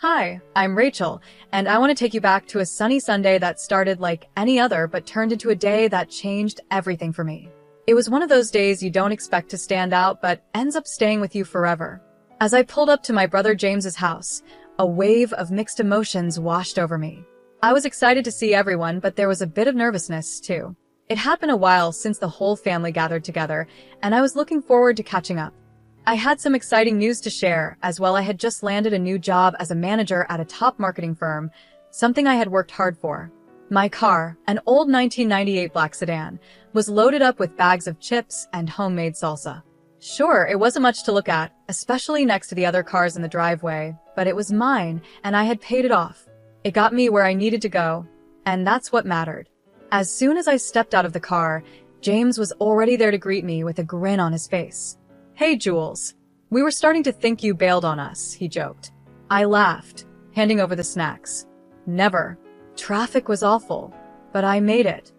Hi, I'm Rachel, and I want to take you back to a sunny Sunday that started like any other but turned into a day that changed everything for me. It was one of those days you don't expect to stand out but ends up staying with you forever. As I pulled up to my brother James's house, a wave of mixed emotions washed over me. I was excited to see everyone, but there was a bit of nervousness too. It had been a while since the whole family gathered together, and I was looking forward to catching up. I had some exciting news to share, as well. I had just landed a new job as a manager at a top marketing firm, something I had worked hard for. My car, an old 1998 black sedan, was loaded up with bags of chips and homemade salsa. Sure, it wasn't much to look at, especially next to the other cars in the driveway, but it was mine, and I had paid it off. It got me where I needed to go, and that's what mattered. As soon as I stepped out of the car, James was already there to greet me with a grin on his face. "Hey, Jules. We were starting to think you bailed on us," he joked. I laughed, handing over the snacks. Never. Traffic was awful, but I made it.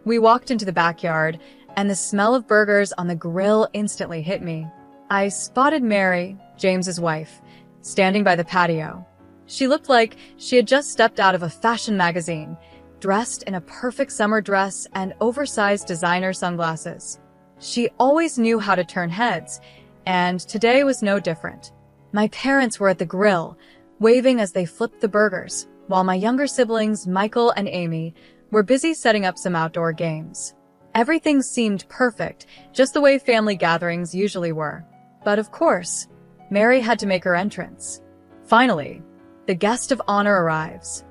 We walked into the backyard, and the smell of burgers on the grill instantly hit me. I spotted Mary, James's wife, standing by the patio. She looked like she had just stepped out of a fashion magazine, dressed in a perfect summer dress and oversized designer sunglasses. She always knew how to turn heads, and today was no different. My parents were at the grill, waving as they flipped the burgers, while my younger siblings, Michael and Amy, were busy setting up some outdoor games. Everything seemed perfect, just the way family gatherings usually were. But of course, Mary had to make her entrance. Finally, the guest of honor arrives.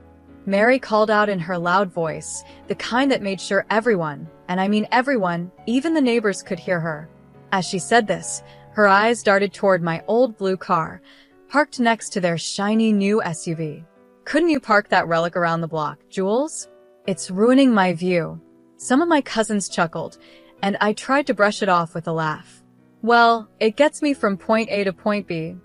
Mary called out in her loud voice, the kind that made sure everyone, and I mean everyone, even the neighbors, could hear her. As she said this, her eyes darted toward my old blue car, parked next to their shiny new SUV. "Couldn't you park that relic around the block, Jules? It's ruining my view." Some of my cousins chuckled, and I tried to brush it off with a laugh. "Well, it gets me from point A to point B,"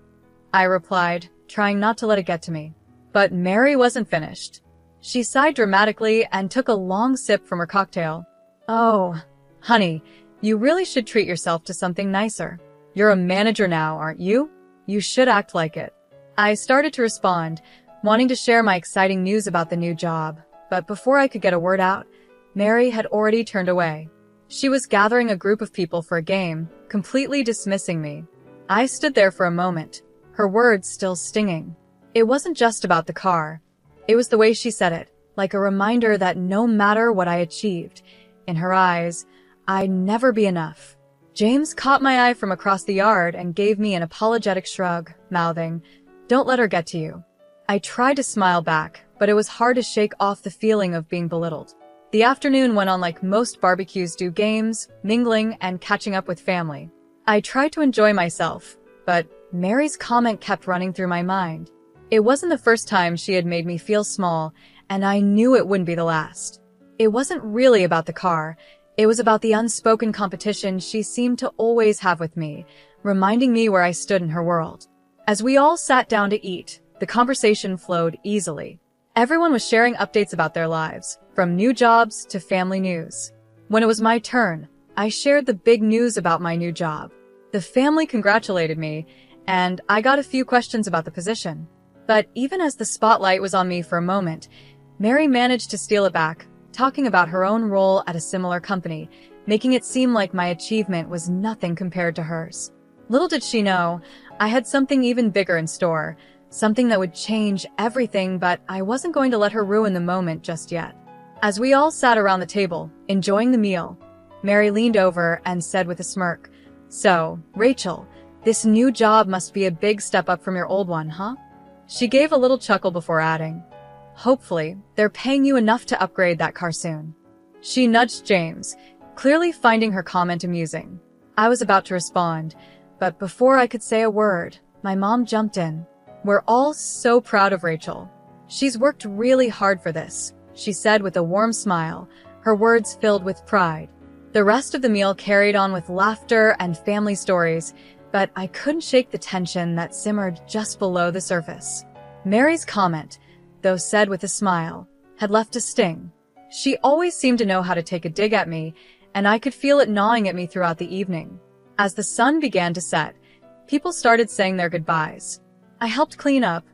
I replied, trying not to let it get to me. But Mary wasn't finished. She sighed dramatically and took a long sip from her cocktail. "Oh, honey, you really should treat yourself to something nicer. You're a manager now, aren't you? You should act like it." I started to respond, wanting to share my exciting news about the new job, but before I could get a word out, Mary had already turned away. She was gathering a group of people for a game, completely dismissing me. I stood there for a moment, her words still stinging. It wasn't just about the car. It was the way she said it, like a reminder that no matter what I achieved, in her eyes, I'd never be enough. James caught my eye from across the yard and gave me an apologetic shrug, mouthing, "Don't let her get to you." I tried to smile back, but it was hard to shake off the feeling of being belittled. The afternoon went on like most barbecues do, games, mingling, and catching up with family. I tried to enjoy myself, but Mary's comment kept running through my mind. It wasn't the first time she had made me feel small, and I knew it wouldn't be the last. It wasn't really about the car. It was about the unspoken competition she seemed to always have with me, reminding me where I stood in her world. As we all sat down to eat, the conversation flowed easily. Everyone was sharing updates about their lives, from new jobs to family news. When it was my turn, I shared the big news about my new job. The family congratulated me, and I got a few questions about the position. But even as the spotlight was on me for a moment, Mary managed to steal it back, talking about her own role at a similar company, making it seem like my achievement was nothing compared to hers. Little did she know, I had something even bigger in store, something that would change everything, but I wasn't going to let her ruin the moment just yet. As we all sat around the table, enjoying the meal, Mary leaned over and said with a smirk, "So, Rachel, this new job must be a big step up from your old one, huh?" She gave a little chuckle before adding, "Hopefully, they're paying you enough to upgrade that car soon." She nudged James, clearly finding her comment amusing. I was about to respond, but before I could say a word, my mom jumped in. "We're all so proud of Rachel. She's worked really hard for this," she said with a warm smile, her words filled with pride. The rest of the meal carried on with laughter and family stories, but I couldn't shake the tension that simmered just below the surface. Mary's comment, though said with a smile, had left a sting. She always seemed to know how to take a dig at me, and I could feel it gnawing at me throughout the evening. As the sun began to set, people started saying their goodbyes. I helped clean up,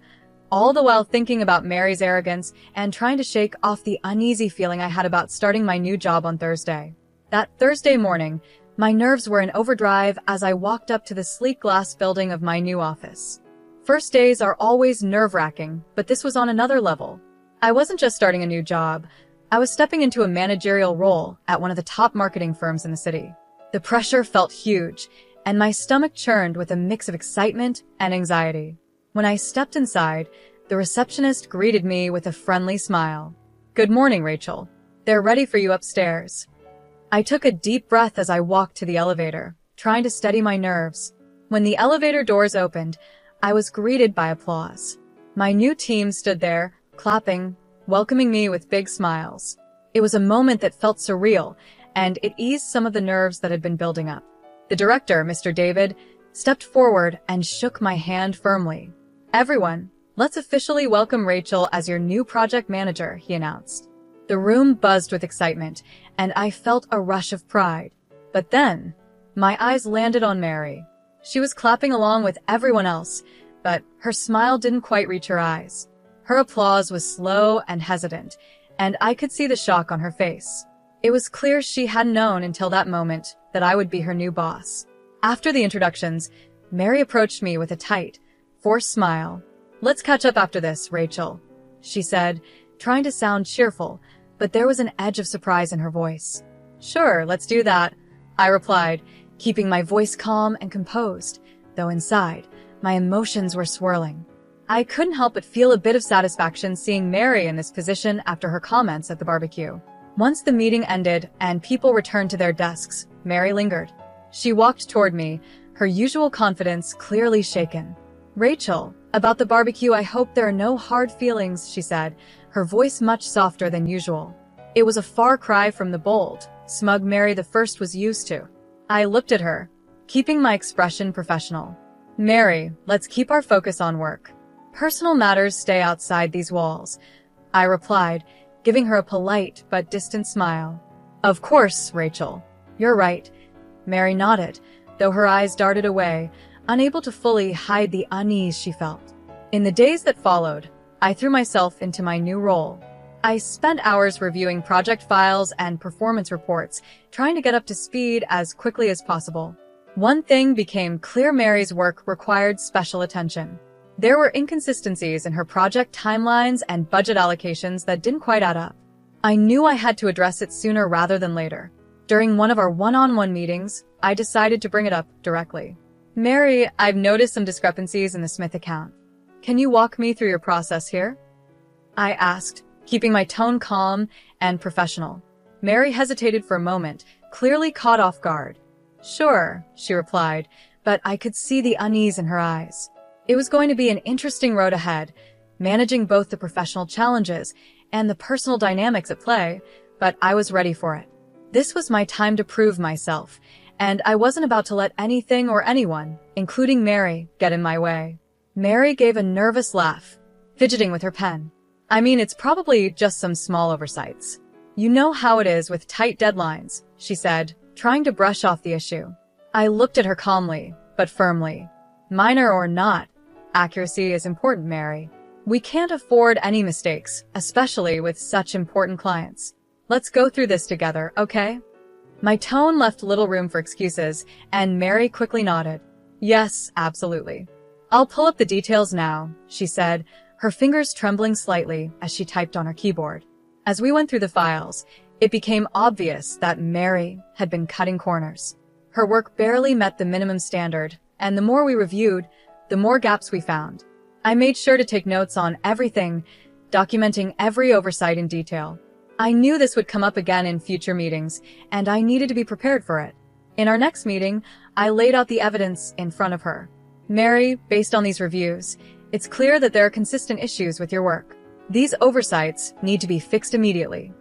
all the while thinking about Mary's arrogance and trying to shake off the uneasy feeling I had about starting my new job on Thursday. That Thursday morning, my nerves were in overdrive as I walked up to the sleek glass building of my new office. First days are always nerve-wracking, but this was on another level. I wasn't just starting a new job. I was stepping into a managerial role at one of the top marketing firms in the city. The pressure felt huge, and my stomach churned with a mix of excitement and anxiety. When I stepped inside, the receptionist greeted me with a friendly smile. "Good morning, Rachel. They're ready for you upstairs." I took a deep breath as I walked to the elevator, trying to steady my nerves. When the elevator doors opened, I was greeted by applause. My new team stood there, clapping, welcoming me with big smiles. It was a moment that felt surreal, and it eased some of the nerves that had been building up. The director, Mr. David, stepped forward and shook my hand firmly. "Everyone, let's officially welcome Rachel as your new project manager," he announced. The room buzzed with excitement, and I felt a rush of pride. But then, my eyes landed on Mary. She was clapping along with everyone else, but her smile didn't quite reach her eyes. Her applause was slow and hesitant, and I could see the shock on her face. It was clear she hadn't known until that moment that I would be her new boss. After the introductions, Mary approached me with a tight, forced smile. "Let's catch up after this, Rachel," she said, trying to sound cheerful, but there was an edge of surprise in her voice. "Sure, let's do that," I replied, keeping my voice calm and composed, though inside, my emotions were swirling. I couldn't help but feel a bit of satisfaction seeing Mary in this position after her comments at the barbecue. Once the meeting ended and people returned to their desks, Mary lingered. She walked toward me, her usual confidence clearly shaken. "Rachel, about the barbecue, I hope there are no hard feelings," she said, her voice much softer than usual. It was a far cry from the bold, smug Mary the first was used to. I looked at her, keeping my expression professional. "Mary, let's keep our focus on work. Personal matters stay outside these walls," I replied, giving her a polite but distant smile. "Of course, Rachel. You're right." Mary nodded, though her eyes darted away, unable to fully hide the unease she felt. In the days that followed, I threw myself into my new role. I spent hours reviewing project files and performance reports, trying to get up to speed as quickly as possible. One thing became clear: Mary's work required special attention. There were inconsistencies in her project timelines and budget allocations that didn't quite add up. I knew I had to address it sooner rather than later. During one of our one-on-one meetings, I decided to bring it up directly. "Mary, I've noticed some discrepancies in the Smith account. Can you walk me through your process here?" I asked, keeping my tone calm and professional. Mary hesitated for a moment, clearly caught off guard. "Sure," she replied, but I could see the unease in her eyes. It was going to be an interesting road ahead, managing both the professional challenges and the personal dynamics at play, but I was ready for it. This was my time to prove myself, and I wasn't about to let anything or anyone, including Mary, get in my way. Mary gave a nervous laugh, fidgeting with her pen. "I mean, it's probably just some small oversights. You know how it is with tight deadlines," she said, trying to brush off the issue. I looked at her calmly, but firmly. "Minor or not, accuracy is important, Mary. We can't afford any mistakes, especially with such important clients. Let's go through this together, okay?" My tone left little room for excuses, and Mary quickly nodded. "Yes, absolutely. I'll pull up the details now," she said, her fingers trembling slightly as she typed on her keyboard. As we went through the files, it became obvious that Mary had been cutting corners. Her work barely met the minimum standard, and the more we reviewed, the more gaps we found. I made sure to take notes on everything, documenting every oversight in detail. I knew this would come up again in future meetings, and I needed to be prepared for it. In our next meeting, I laid out the evidence in front of her. "Mary, based on these reviews, it's clear that there are consistent issues with your work. These oversights need to be fixed immediately."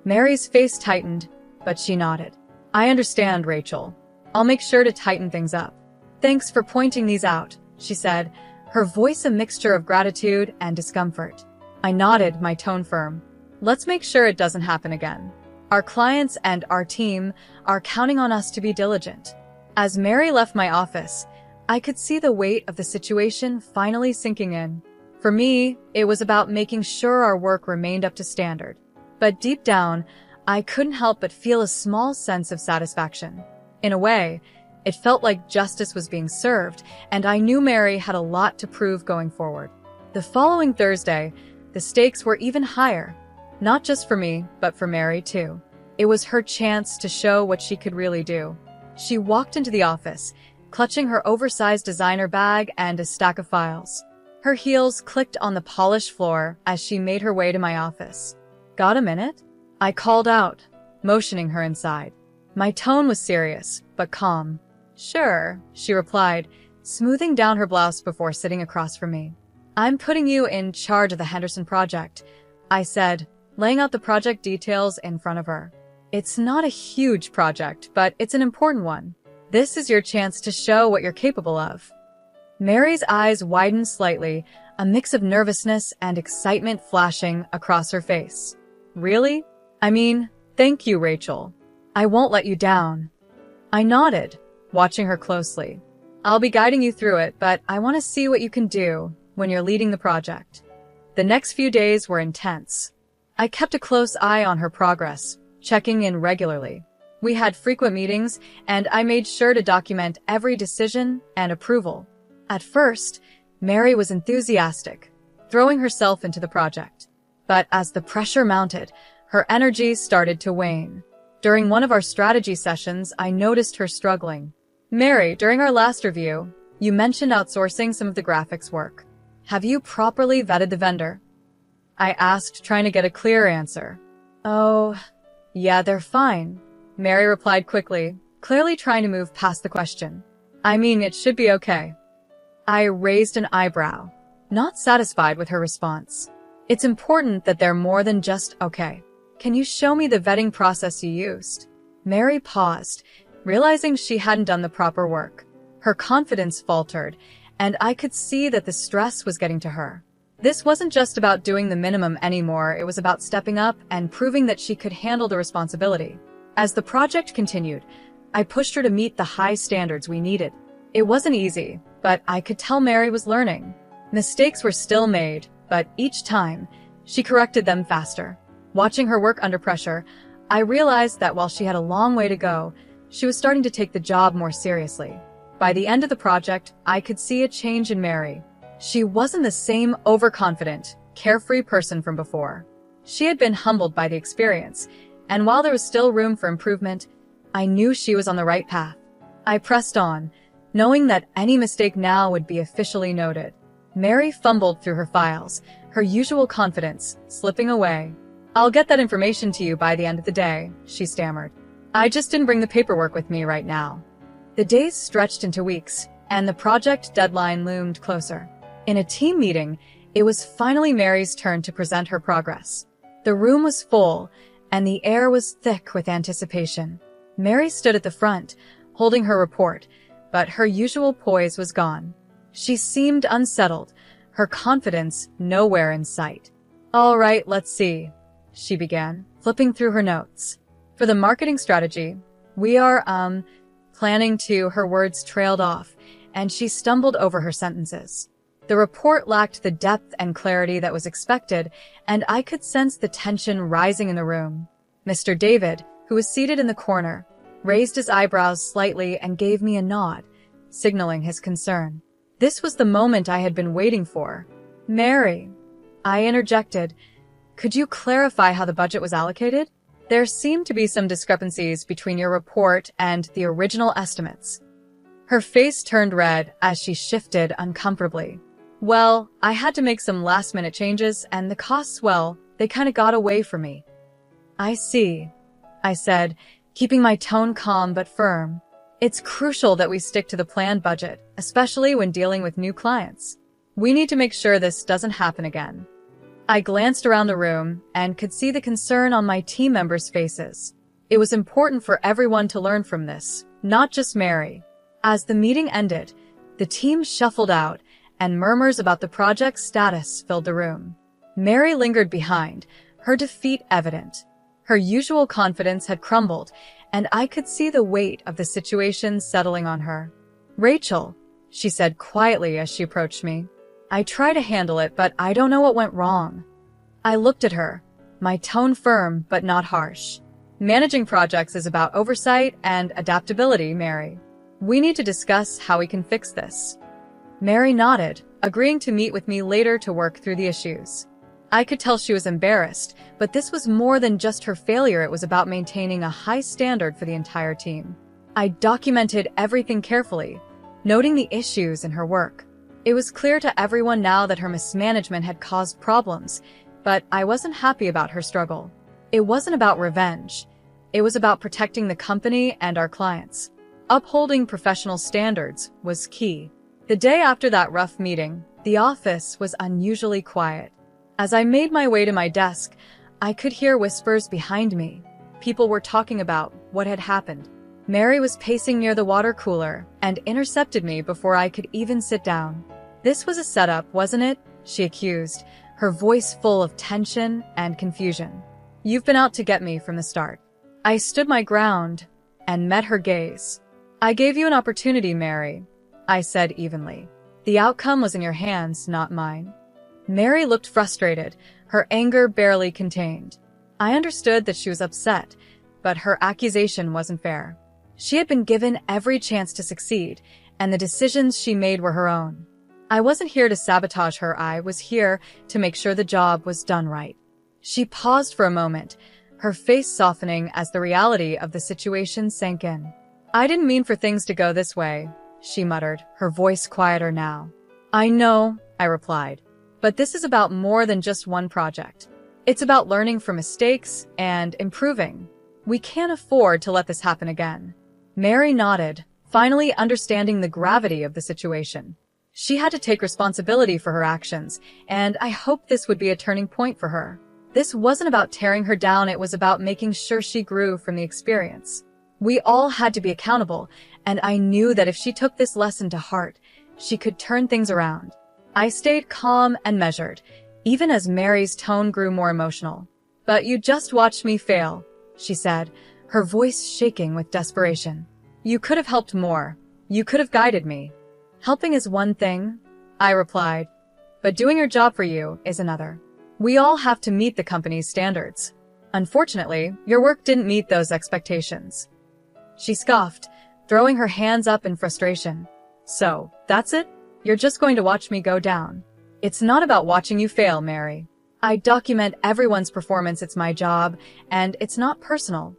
Mary's face tightened, but she nodded. "I understand, Rachel. I'll make sure to tighten things up." "Thanks for pointing these out," she said, her voice a mixture of gratitude and discomfort. I nodded, my tone firm. "Let's make sure it doesn't happen again. Our clients and our team are counting on us to be diligent." As Mary left my office, I could see the weight of the situation finally sinking in. For me, it was about making sure our work remained up to standard. But deep down, I couldn't help but feel a small sense of satisfaction. In a way, it felt like justice was being served, and I knew Mary had a lot to prove going forward. The following Thursday, the stakes were even higher. Not just for me, but for Mary too. It was her chance to show what she could really do. She walked into the office, clutching her oversized designer bag and a stack of files. Her heels clicked on the polished floor as she made her way to my office. "Got a minute?" I called out, motioning her inside. My tone was serious, but calm. "Sure," she replied, smoothing down her blouse before sitting across from me. "I'm putting you in charge of the Henderson project," I said, laying out the project details in front of her. "It's not a huge project, but it's an important one. This is your chance to show what you're capable of." Mary's eyes widened slightly, a mix of nervousness and excitement flashing across her face. "Really? I mean, thank you, Rachel. I won't let you down." I nodded, watching her closely. "I'll be guiding you through it, but I want to see what you can do when you're leading the project." The next few days were intense. I kept a close eye on her progress, checking in regularly. We had frequent meetings, and I made sure to document every decision and approval. At first, Mary was enthusiastic, throwing herself into the project. But as the pressure mounted, her energy started to wane. During one of our strategy sessions, I noticed her struggling. "Mary, during our last review, you mentioned outsourcing some of the graphics work. Have you properly vetted the vendor?" I asked, trying to get a clear answer. "Oh, yeah, they're fine," Mary replied quickly, clearly trying to move past the question. "I mean, it should be okay." I raised an eyebrow, not satisfied with her response. "It's important that they're more than just okay. Can you show me the vetting process you used?" Mary paused, realizing she hadn't done the proper work. Her confidence faltered, and I could see that the stress was getting to her. This wasn't just about doing the minimum anymore, it was about stepping up and proving that she could handle the responsibility. As the project continued, I pushed her to meet the high standards we needed. It wasn't easy, but I could tell Mary was learning. Mistakes were still made, but each time, she corrected them faster. Watching her work under pressure, I realized that while she had a long way to go, she was starting to take the job more seriously. By the end of the project, I could see a change in Mary. She wasn't the same overconfident, carefree person from before. She had been humbled by the experience, and while there was still room for improvement, I knew she was on the right path. I pressed on, knowing that any mistake now would be officially noted. Mary fumbled through her files, her usual confidence slipping away. "I'll get that information to you by the end of the day," she stammered. "I just didn't bring the paperwork with me right now." The days stretched into weeks, and the project deadline loomed closer. In a team meeting, it was finally Mary's turn to present her progress. The room was full, and the air was thick with anticipation. Mary stood at the front, holding her report, but her usual poise was gone. She seemed unsettled, her confidence nowhere in sight. "All right, let's see," she began, flipping through her notes. "For the marketing strategy, we are, planning to," her words trailed off, and she stumbled over her sentences. The report lacked the depth and clarity that was expected, and I could sense the tension rising in the room. Mr. David, who was seated in the corner, raised his eyebrows slightly and gave me a nod, signaling his concern. This was the moment I had been waiting for. "Mary," I interjected, "could you clarify how the budget was allocated? There seemed to be some discrepancies between your report and the original estimates." Her face turned red as she shifted uncomfortably. "Well, I had to make some last-minute changes, and the costs, well, they kind of got away from me." "I see," I said, keeping my tone calm but firm. "It's crucial that we stick to the planned budget, especially when dealing with new clients. We need to make sure this doesn't happen again." I glanced around the room and could see the concern on my team members' faces. It was important for everyone to learn from this, not just Mary. As the meeting ended, the team shuffled out, and murmurs about the project's status filled the room. Mary lingered behind, her defeat evident. Her usual confidence had crumbled, and I could see the weight of the situation settling on her. "Rachel," she said quietly as she approached me, I try to handle it, but I don't know what went wrong. I looked at her, my tone firm but not harsh. Managing projects is about oversight and adaptability, Mary. We need to discuss how we can fix this. Mary nodded, agreeing to meet with me later to work through the issues. I could tell she was embarrassed, but this was more than just her failure. It was about maintaining a high standard for the entire team. I documented everything carefully, noting the issues in her work. It was clear to everyone now that her mismanagement had caused problems, but I wasn't happy about her struggle. It wasn't about revenge. It was about protecting the company and our clients. Upholding professional standards was key. The day after that rough meeting, the office was unusually quiet. As I made my way to my desk, I could hear whispers behind me. People were talking about what had happened. Mary was pacing near the water cooler and intercepted me before I could even sit down. "This was a setup, wasn't it?" she accused, her voice full of tension and confusion. "You've been out to get me from the start." I stood my ground and met her gaze. "I gave you an opportunity, Mary," I said evenly. "The outcome was in your hands, not mine." Mary looked frustrated, her anger barely contained. I understood that she was upset, but her accusation wasn't fair. She had been given every chance to succeed, and the decisions she made were her own. I wasn't here to sabotage her, I was here to make sure the job was done right. She paused for a moment, her face softening as the reality of the situation sank in. "I didn't mean for things to go this way," she muttered, her voice quieter now. "I know," I replied, "but this is about more than just one project. It's about learning from mistakes and improving. We can't afford to let this happen again." Mary nodded, finally understanding the gravity of the situation. She had to take responsibility for her actions, and I hoped this would be a turning point for her. This wasn't about tearing her down, it was about making sure she grew from the experience. We all had to be accountable, and I knew that if she took this lesson to heart, she could turn things around. I stayed calm and measured, even as Mary's tone grew more emotional. "But you just watched me fail," she said, her voice shaking with desperation. "You could have helped more. You could have guided me." "Helping is one thing," I replied, "but doing your job for you is another. We all have to meet the company's standards. Unfortunately, your work didn't meet those expectations." She scoffed, throwing her hands up in frustration. "So, that's it? You're just going to watch me go down?" "It's not about watching you fail, Mary. I document everyone's performance, it's my job, and it's not personal,"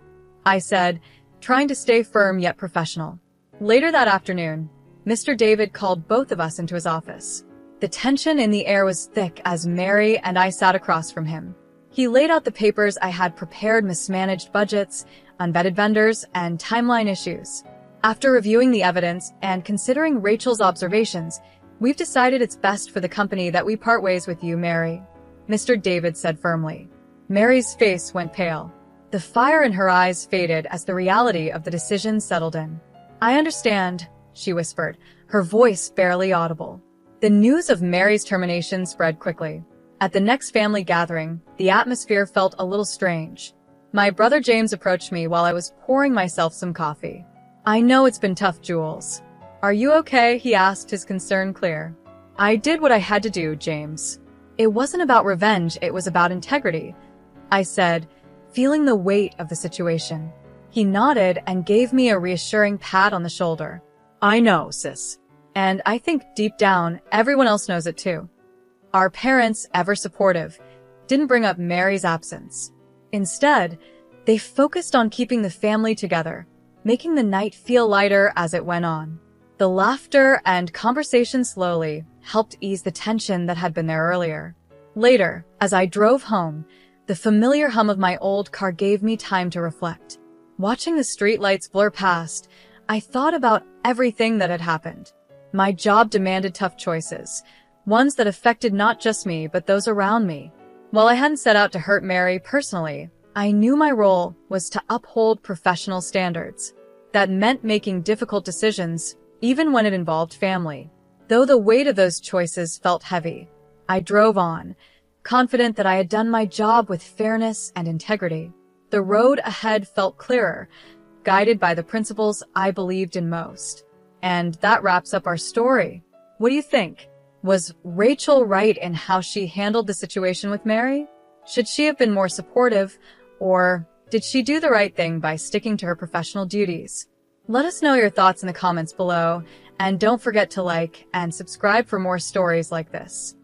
I said, trying to stay firm yet professional. Later that afternoon, Mr. David called both of us into his office. The tension in the air was thick as Mary and I sat across from him. He laid out the papers I had prepared: mismanaged budgets, unvetted vendors, and timeline issues. "After reviewing the evidence and considering Rachel's observations, we've decided it's best for the company that we part ways with you, Mary," Mr. David said firmly. Mary's face went pale. The fire in her eyes faded as the reality of the decision settled in. "I understand," she whispered, her voice barely audible. The news of Mary's termination spread quickly. At the next family gathering, the atmosphere felt a little strange. My brother James approached me while I was pouring myself some coffee. "I know it's been tough, Jules. Are you okay?" he asked, his concern clear. "I did what I had to do, James. It wasn't about revenge, it was about integrity," I said, feeling the weight of the situation. He nodded and gave me a reassuring pat on the shoulder. "I know, sis. And I think deep down, everyone else knows it too." Our parents, ever supportive, didn't bring up Mary's absence. Instead, they focused on keeping the family together, making the night feel lighter as it went on. The laughter and conversation slowly helped ease the tension that had been there earlier. Later, as I drove home, the familiar hum of my old car gave me time to reflect. Watching the streetlights blur past, I thought about everything that had happened. My job demanded tough choices, ones that affected not just me but those around me. While I hadn't set out to hurt Mary personally, I knew my role was to uphold professional standards. That meant making difficult decisions, even when it involved family. Though the weight of those choices felt heavy, I drove on, confident that I had done my job with fairness and integrity. The road ahead felt clearer, guided by the principles I believed in most. And that wraps up our story. What do you think? Was Rachel right in how she handled the situation with Mary? Should she have been more supportive, or did she do the right thing by sticking to her professional duties? Let us know your thoughts in the comments below, and don't forget to like and subscribe for more stories like this.